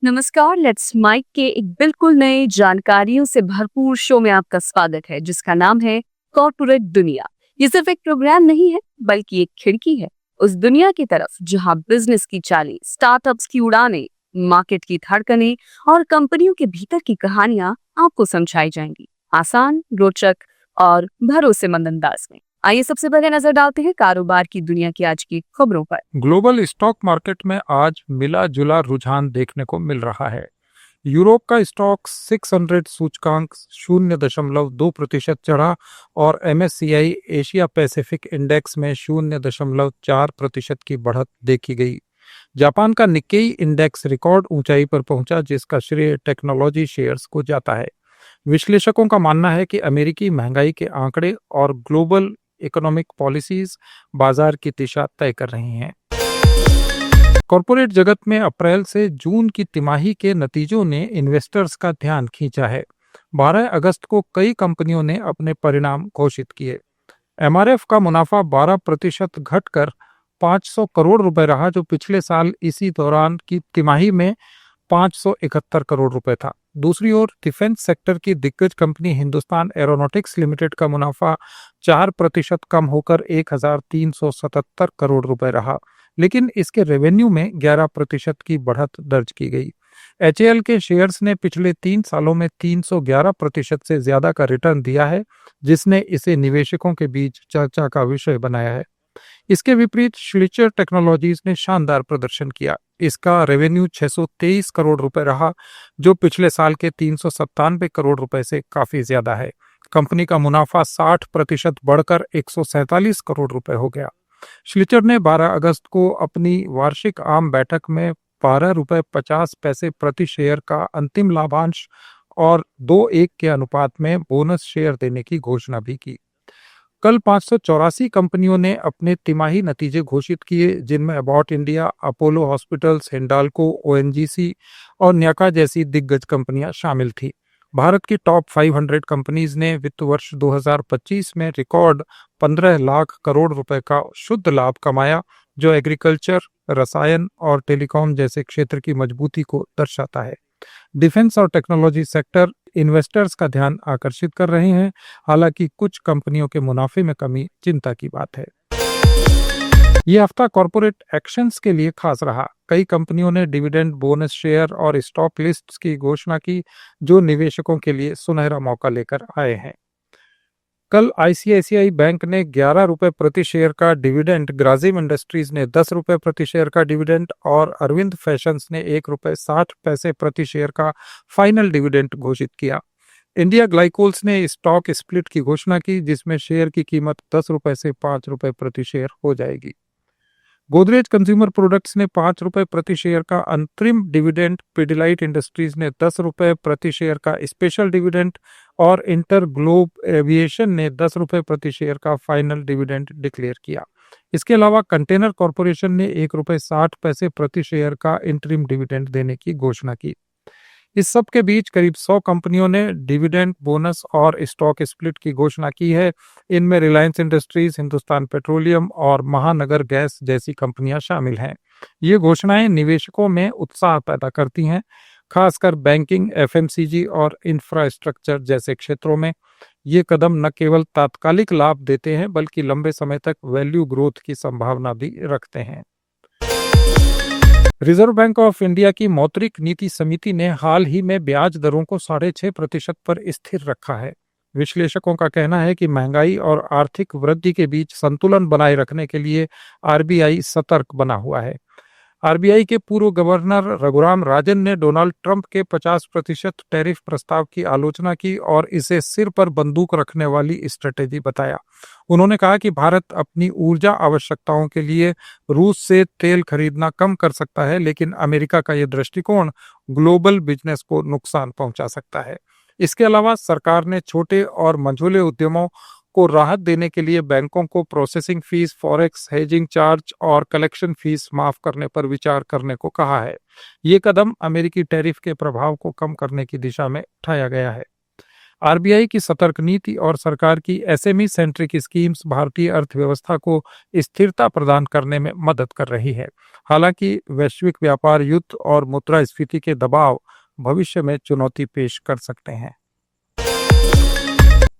नमस्कार। Let's mic के एक बिल्कुल नए जानकारियों से भरपूर शो में आपका स्वागत है, जिसका नाम है कॉर्पोरेट दुनिया। ये सिर्फ एक प्रोग्राम नहीं है, बल्कि एक खिड़की है उस दुनिया की तरफ जहां बिजनेस की चालें, स्टार्टअप्स की उड़ानें, मार्केट की धड़कनें और कंपनियों के भीतर की कहानियां आपको समझाई जाएंगी, आसान, रोचक और भरोसेमंद अंदाज में। आइए सबसे पहले नजर डालते हैं कारोबार की दुनिया की आज की खबरों पर। ग्लोबल स्टॉक मार्केट में आज मिला जुला रुझान देखने को मिल रहा है। यूरोप का स्टॉक 600 सूचकांक 0.2% चढ़ा और एमएससीआई एशिया पैसिफिक इंडेक्स में 0.4% की बढ़त देखी गई। जापान का निक्केई इंडेक्स रिकॉर्ड ऊंचाई पर पहुंचा, जिसका श्रेय टेक्नोलॉजी शेयर्स को जाता है। विश्लेषकों का मानना है कि अमेरिकी महंगाई के आंकड़े और ग्लोबल इकोनॉमिक पॉलिसीज बाजार की दिशा तय कर रही हैं। कॉरपोरेट जगत में अप्रैल से जून की तिमाही के नतीजों ने इन्वेस्टर्स का ध्यान खींचा है। 12 अगस्त को कई कंपनियों ने अपने परिणाम घोषित किए। एमआरएफ का मुनाफा 12% घटकर 500 करोड़ रुपए रहा, जो पिछले साल इसी दौरान की तिमाही में 571 करोड़ रुपए था। दूसरी ओर डिफेंस सेक्टर की दिग्गज कंपनी हिंदुस्तान एरोनॉटिक्स लिमिटेड का मुनाफा 4% कम होकर 1377 करोड़ रुपए रहा, लेकिन इसके रेवेन्यू में 11% की बढ़त दर्ज की गई। एचएएल के शेयर्स ने पिछले 3 सालों में 311% से ज्यादा का रिटर्न दिया है, जिसने इसे निवेशकों के बीच चर्चा का विषय बनाया है। इसके विपरीत श्लिचर टेक्नोलॉजीज ने शानदार प्रदर्शन किया। इसका रेवेन्यू 623 करोड़ रुपए रहा, जो पिछले साल के 397 करोड़ रुपए से काफी ज्यादा है। कंपनी का मुनाफा 60% बढ़कर 147 करोड़ रुपए हो गया। श्लिचर ने 12 अगस्त को अपनी वार्षिक आम बैठक में 12.50 रुपए प्रति शेयर का अंतिम लाभांश और 2:1 के अनुपात में बोनस शेयर देने की घोषणा भी की। कल 584 कंपनियों ने अपने तिमाही नतीजे घोषित किए, जिनमें about India, Apollo hospitals, Hindalco, ONGC और न्याका जैसी दिग्गज कंपनियां शामिल थी। भारत की टॉप 500 कंपनीज ने वित्त वर्ष 2025 में रिकॉर्ड 15 लाख करोड़ रुपए का शुद्ध लाभ कमाया, जो एग्रीकल्चर, रसायन और टेलीकॉम जैसे क्षेत्र की मजबूती को दर्शाता है। डिफेंस और टेक्नोलॉजी सेक्टर इन्वेस्टर्स का ध्यान आकर्षित कर रहे हैं। हालांकि कुछ कंपनियों के मुनाफे में कमी चिंता की बात है। ये हफ्ता कॉर्पोरेट एक्शंस के लिए खास रहा। कई कंपनियों ने डिविडेंड, बोनस शेयर और स्टॉक लिस्ट्स की घोषणा की, जो निवेशकों के लिए सुनहरा मौका लेकर आए हैं। कल आईसीआईसीआई बैंक ने 11 रुपए प्रति शेयर का डिविडेंड, ग्रासिम इंडस्ट्रीज ने 10 रुपए प्रति शेयर का डिविडेंड और अरविंद फैशंस ने 1.60 रुपए प्रति शेयर का फाइनल डिविडेंड घोषित किया। इंडिया ग्लाइकोल्स ने स्टॉक स्प्लिट की घोषणा की, जिसमें शेयर की कीमत 10 रुपए से 5 रुपए प्रति शेयर हो जाएगी। गोदरेज कंज्यूमर प्रोडक्ट्स ने 5 रुपए प्रति शेयर का अंतरिम डिविडेंड, पिडिलाइट इंडस्ट्रीज ने 10 रुपए प्रति शेयर का स्पेशल डिविडेंड और इंटर ग्लोब एविएशन ने 10 रुपए प्रति शेयर का फाइनल डिविडेंड डिक्लेयर किया। इसके अलावा कंटेनर कॉरपोरेशन ने 1.60 रुपए प्रति शेयर का इंटरिम डिविडेंड देने की घोषणा की। इस सब के बीच करीब 100 कंपनियों ने डिविडेंड, बोनस और स्टॉक स्प्लिट की घोषणा की है। इनमें रिलायंस इंडस्ट्रीज, हिंदुस्तान पेट्रोलियम और महानगर गैस जैसी कंपनियां शामिल हैं। ये घोषणाएं निवेशकों में उत्साह पैदा करती हैं, खासकर बैंकिंग, एफएमसीजी और इंफ्रास्ट्रक्चर जैसे क्षेत्रों में। ये कदम न केवल तात्कालिक लाभ देते हैं, बल्कि लंबे समय तक वैल्यू ग्रोथ की संभावना भी रखते हैं। रिजर्व बैंक ऑफ इंडिया की मौद्रिक नीति समिति ने हाल ही में ब्याज दरों को 6.5% पर स्थिर रखा है। विश्लेषकों का कहना है कि महंगाई और आर्थिक वृद्धि के बीच संतुलन बनाए रखने के लिए आरबीआई सतर्क बना हुआ है। आरबीआई के पूर्व गवर्नर रघुराम राजन ने डोनाल्ड ट्रंप के 50% टैरिफ प्रस्ताव की आलोचना की और इसे सिर पर बंदूक रखने वाली स्ट्रेटेजी बताया। उन्होंने कहा कि भारत अपनी ऊर्जा आवश्यकताओं के लिए रूस से तेल खरीदना कम कर सकता है, लेकिन अमेरिका का यह दृष्टिकोण ग्लोबल बिजनेस को नुकसान पहुंचा सकता है। इसके अलावा सरकार ने छोटे और मंझोले उद्यमों को राहत देने के लिए बैंकों को processing fees, forex hedging charge और कलेक्शन फीस माफ करने पर विचार करने को कहा है। ये कदम अमेरिकी टैरिफ के प्रभाव को कम करने की दिशा में उठाया गया है। आरबीआई की सतर्क नीति और सरकार की एसएमई सेंट्रिक स्कीम्स भारतीय अर्थव्यवस्था को स्थिरता प्रदान करने में मदद कर रही है। हालांकि वैश्विक व्यापार युद्ध और मुद्रास्फीति के दबाव भविष्य में चुनौती पेश कर सकते हैं।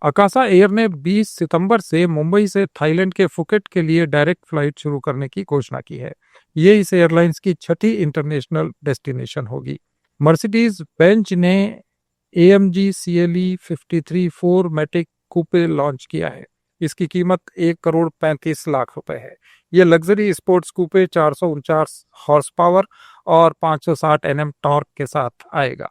अकाशा एयर ने 20 सितंबर से मुंबई से थाईलैंड के फुकेट के लिए डायरेक्ट फ्लाइट शुरू करने की घोषणा की है। ये इस एयरलाइंस की छठी इंटरनेशनल डेस्टिनेशन होगी। मर्सिडीज बेंज ने AMG CLE 53 4मैटिक कूपे लॉन्च किया है। इसकी कीमत 1,35,00,000 रुपए है। ये लग्जरी स्पोर्ट्स कूपे 449 हॉर्स पावर और 560 Nm टॉर्क के साथ आएगा।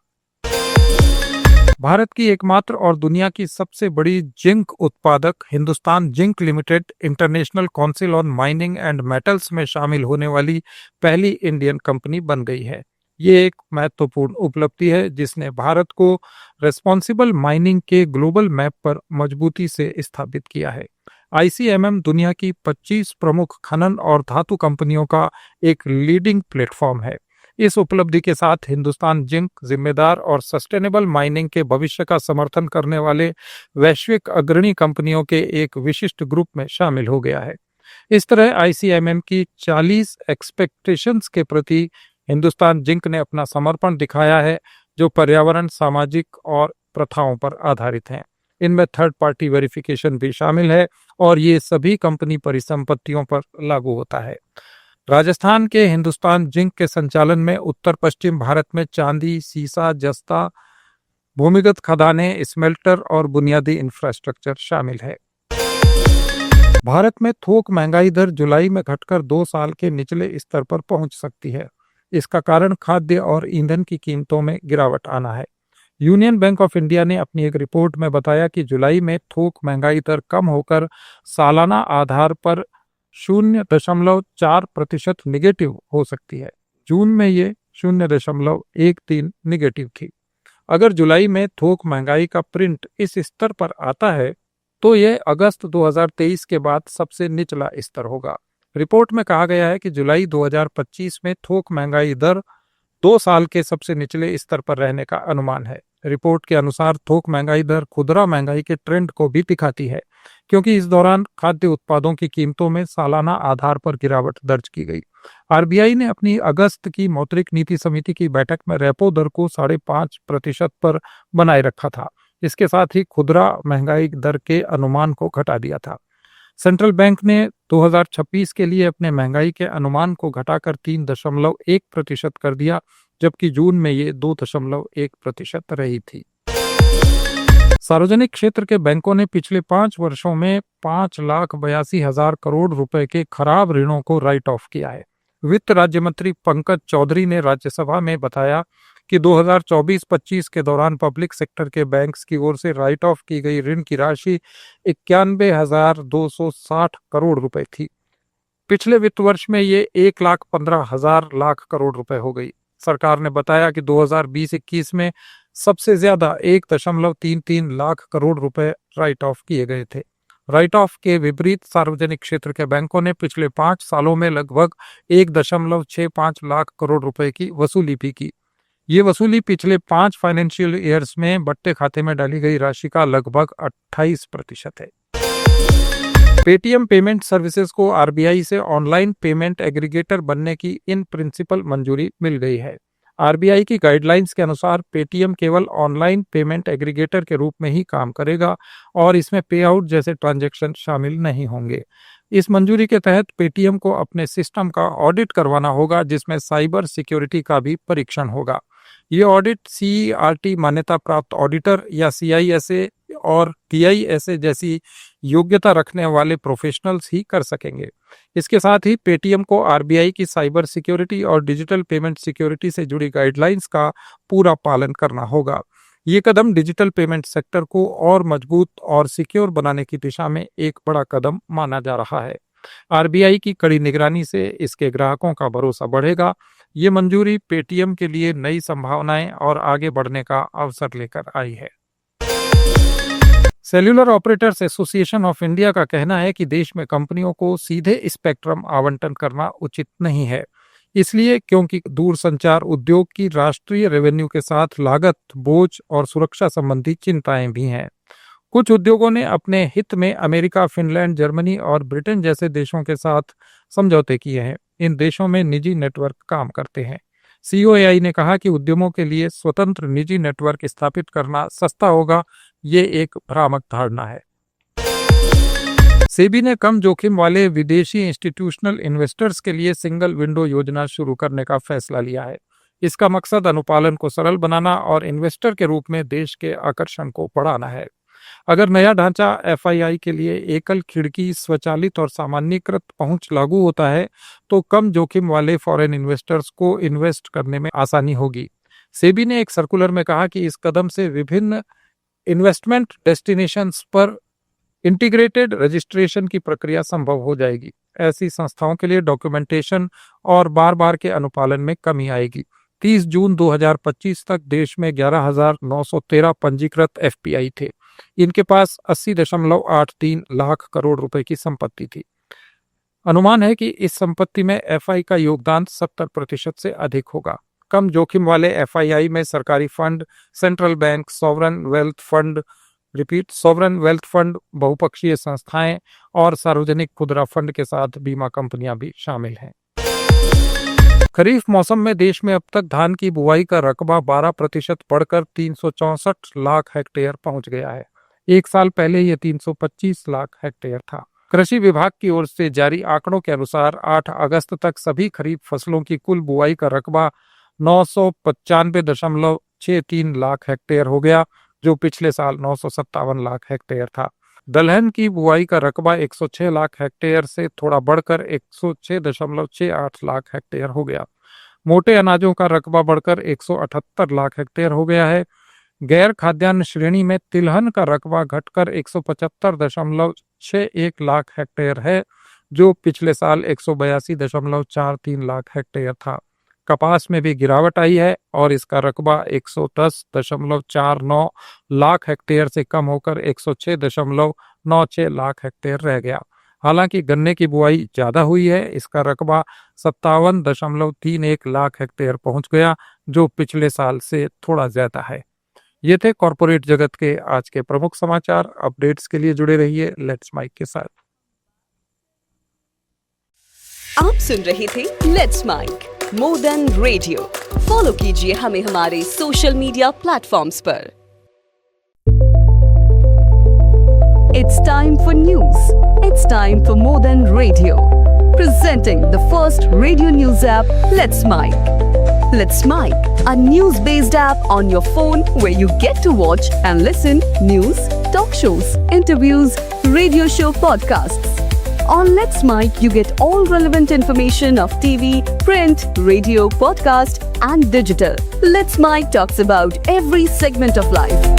भारत की एकमात्र और दुनिया की सबसे बड़ी जिंक उत्पादक Hindustan zinc limited international council on mining and metals में शामिल होने वाली पहली इंडियन कंपनी बन गई है। ये एक महत्वपूर्ण उपलब्धि है जिसने भारत को रेस्पॉन्सिबल माइनिंग के ग्लोबल मैप पर मजबूती से स्थापित किया है। ICMM दुनिया की 25 प्रमुख खनन और धातु कंपनियों का एक लीडिंग प्लेटफॉर्म है। इस उपलब्धि के साथ हिंदुस्तान जिंक जिम्मेदार और सस्टेनेबल माइनिंग के भविष्य का समर्थन करने वाले वैश्विक अग्रणी कंपनियों के एक विशिष्ट ग्रुप में शामिल हो गया है। इस तरह ICMM की 40 एक्सपेक्टेशंस के प्रति हिंदुस्तान जिंक ने अपना समर्पण दिखाया है, जो पर्यावरण, सामाजिक और प्रथाओं पर आधारित हैं। इनमें थर्ड पार्टी वेरिफिकेशन भी शामिल है और ये सभी कंपनी परिसंपत्तियों पर लागू होता है। राजस्थान के हिंदुस्तान जिंक के संचालन में उत्तर पश्चिम भारत में चांदी, सीसा, जस्ता, भूमिगत खदानें, स्मेल्टर और बुनियादी इंफ्रास्ट्रक्चर शामिल है। भारत में थोक महंगाई दर जुलाई में घटकर 2 साल के निचले स्तर पर पहुंच सकती है। इसका कारण खाद्य और ईंधन की कीमतों में गिरावट आना है। यूनियन बैंक ऑफ इंडिया ने अपनी एक रिपोर्ट में बताया कि जुलाई में थोक महंगाई दर कम होकर सालाना आधार पर 0.4% निगेटिव हो सकती है। जून में ये 0.13 निगेटिव थी। अगर जुलाई में थोक महंगाई का प्रिंट इस स्तर पर आता है तो यह अगस्त 2023 के बाद सबसे निचला स्तर होगा। रिपोर्ट में कहा गया है कि जुलाई 2025 में थोक महंगाई दर 2 साल के सबसे निचले स्तर पर रहने का अनुमान है। रिपोर्ट के अनुसार थोक महंगाई दर खुदरा महंगाई के ट्रेंड को भी दिखाती है, क्योंकि इस दौरान खाद्य उत्पादों की कीमतों में सालाना आधार पर गिरावट दर्ज की गई। आरबीआई ने अपनी अगस्त की मौद्रिक नीति समिति की बैठक में रेपो दर को 5.5% पर बनाए रखा था। इसके साथ ही खुदरा महंगाई दर के अनुमान को घटा दिया था। सेंट्रल बैंक ने 2026 के लिए अपने महंगाई के अनुमान को घटाकर 3.1% कर दिया, जबकि जून में ये 2.1% रही थी। सार्वजनिक क्षेत्र के बैंकों ने पिछले 5 वर्षों में 5,82,000 करोड़ रुपए के खराब ऋणों को राइट ऑफ किया है। वित्त राज्य मंत्री पंकज चौधरी ने राज्यसभा में बताया कि 2024-25 के दौरान पब्लिक सेक्टर के बैंक्स की ओर से राइट ऑफ की गई ऋण की राशि 91,260 करोड़ रुपए थी। पिछले वित्त वर्ष में ये 1,15,000 लाख करोड़ रुपए हो गई। सरकार ने बताया कि 2020-21 में सबसे ज्यादा 1.33 लाख करोड़ रुपए राइट ऑफ किए गए थे। राइट ऑफ के विपरीत सार्वजनिक क्षेत्र के बैंकों ने पिछले 5 सालों में लगभग 1.65 लाख करोड़ रुपए की वसूली भी की। ये वसूली पिछले 5 फाइनेंशियल ईयर्स में बट्टे खाते में डाली गई राशि का लगभग 28% है। पेटीएम पेमेंट सर्विसेज को आरबीआई से ऑनलाइन पेमेंट एग्रीगेटर बनने की इन प्रिंसिपल मंजूरी मिल गई है। आरबीआई की गाइडलाइंस के अनुसार पेटीएम केवल ऑनलाइन पेमेंट एग्रीगेटर के रूप में ही काम करेगा और इसमें पे आउट जैसे ट्रांजैक्शन शामिल नहीं होंगे। इस मंजूरी के तहत पेटीएम को अपने सिस्टम का ऑडिट करवाना होगा, जिसमें साइबर सिक्योरिटी का भी परीक्षण होगा। ये ऑडिट CERT मान्यता प्राप्त ऑडिटर या CISA और TISA जैसी योग्यता रखने वाले प्रोफेशनल्स ही कर सकेंगे। इसके साथ ही पेटीएम को आरबीआई की साइबर सिक्योरिटी और डिजिटल पेमेंट सिक्योरिटी से जुड़ी गाइडलाइंस का पूरा पालन करना होगा। ये कदम डिजिटल पेमेंट सेक्टर को और मजबूत और सिक्योर बनाने की दिशा में एक बड़ा कदम माना जा रहा है। आरबीआई की कड़ी निगरानी से इसके ग्राहकों का भरोसा बढ़ेगा। ये मंजूरी पेटीएम के लिए नई संभावनाएं और आगे बढ़ने का अवसर लेकर आई है। Cellular operators association of India का कहना है कि देश में कंपनियों को सीधे स्पेक्ट्रम आवंटन करना उचित नहीं है। इसलिए क्योंकि दूरसंचार उद्योग की राष्ट्रीय रेवेन्यू के साथ लागत, बोझ और सुरक्षा संबंधी चिंताएं भी हैं। कुछ उद्योगों ने अपने हित में अमेरिका, फिनलैंड, जर्मनी और ब्रिटेन जैसे देशों के साथ समझौते किए हैं। इन देशों में निजी नेटवर्क काम करते हैं। COAI ने कहा कि उद्यमों के लिए स्वतंत्र निजी नेटवर्क स्थापित करना सस्ता होगा। ये एक भ्रामक धारणा है। सेबी ने कम जोखिम वाले विदेशी इंस्टीट्यूशनल इन्वेस्टर्स के लिए सिंगल विंडो योजना शुरू करने का फैसला लिया है। इसका मकसद अनुपालन को सरल बनाना और इन्वेस्टर के रूप में देश के आकर्षण को बढ़ाना है। अगर नया ढांचा FII के लिए एकल खिड़की, स्वचालित और सामान्यीकृत पहुंच लागू होता है तो कम जोखिम वाले फॉरेन इन्वेस्टर्स को इन्वेस्ट करने में आसानी होगी। सेबी ने एक सर्कुलर में कहा कि इस कदम से विभिन्न इन्वेस्टमेंट डेस्टिनेशंस पर इंटीग्रेटेड रजिस्ट्रेशन की प्रक्रिया संभव हो जाएगी। ऐसी संस्थाओं के लिए डॉक्यूमेंटेशन और बार बार के अनुपालन में कमी आएगी। 30 जून 2025 तक देश में 11,913 पंजीकृत FPI थे। इनके पास 80.83 लाख करोड़ रुपए की संपत्ति थी। अनुमान है कि इस संपत्ति में FI का योगदान 70% से अधिक होगा। कम जोखिम वाले FII में सरकारी fund, central bank, sovereign wealth fund, बहुपक्षीय संस्थाएं और सार्वजनिक खुदरा फंड के साथ बीमा कंपनियां भी शामिल हैं। खरीफ मौसम में देश में अब तक धान की बुआई का रकबा 12% बढ़कर 364 लाख हेक्टेयर पहुंच गया है। एक साल पहले ये 325 लाख हेक्टेयर था। कृषि विभाग की ओर से जारी आंकड़ों के अनुसार 8 अगस्त तक सभी खरीफ फसलों की कुल बुआई का रकबा 995.63 लाख हेक्टेयर हो गया, जो पिछले साल 957 लाख हेक्टेयर था। दलहन की बुआई का रकबा 106 लाख हेक्टेयर से थोड़ा बढ़कर 106.68 लाख हेक्टेयर हो गया। मोटे अनाजों का रकबा बढ़कर 178 लाख हेक्टेयर हो गया है। गैर खाद्यान्न श्रेणी में तिलहन का रकबा घटकर 175.61 लाख हेक्टेयर है, जो पिछले साल 182.43 लाख हेक्टेयर था। कपास में भी गिरावट आई है और इसका रकबा 110.49 लाख हेक्टेयर से कम होकर 106.96 लाख हेक्टेयर रह गया। हालांकि गन्ने की बुआई ज्यादा हुई है, इसका रकबा 57.31 लाख हेक्टेयर पहुंच गया, जो पिछले साल से थोड़ा ज्यादा है। ये थे कॉरपोरेट जगत के आज के प्रमुख समाचार। अपडेट्स के लिए जुड़े रहिए लेट्स माइक के साथ। आप सुन रहे थे let's mike more than radio. Follow कीजिए हमें हमारे सोशल मीडिया प्लेटफॉर्म्स पर। It's time for news. It's time for more than radio. Presenting the first radio news app, Let's Mic. Let's Mic, a news-based app on your phone where you get to watch and listen news, talk shows, interviews, radio show podcasts. On Let's Mic, you get all relevant information of TV, print, radio, podcast, and digital. Let's Mic talks about every segment of life.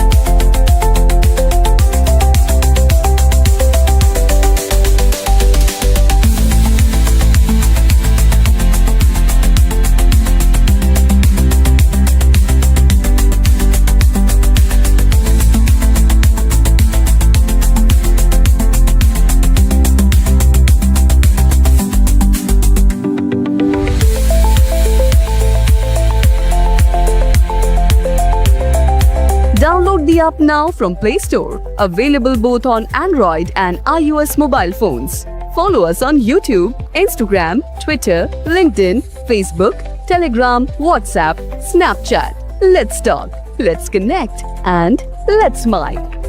Download the app now from Play Store. Available both on Android and iOS mobile phones. Follow us on YouTube, Instagram, Twitter, LinkedIn, Facebook, Telegram, WhatsApp, Snapchat. Let's talk, let's connect, and let's mic.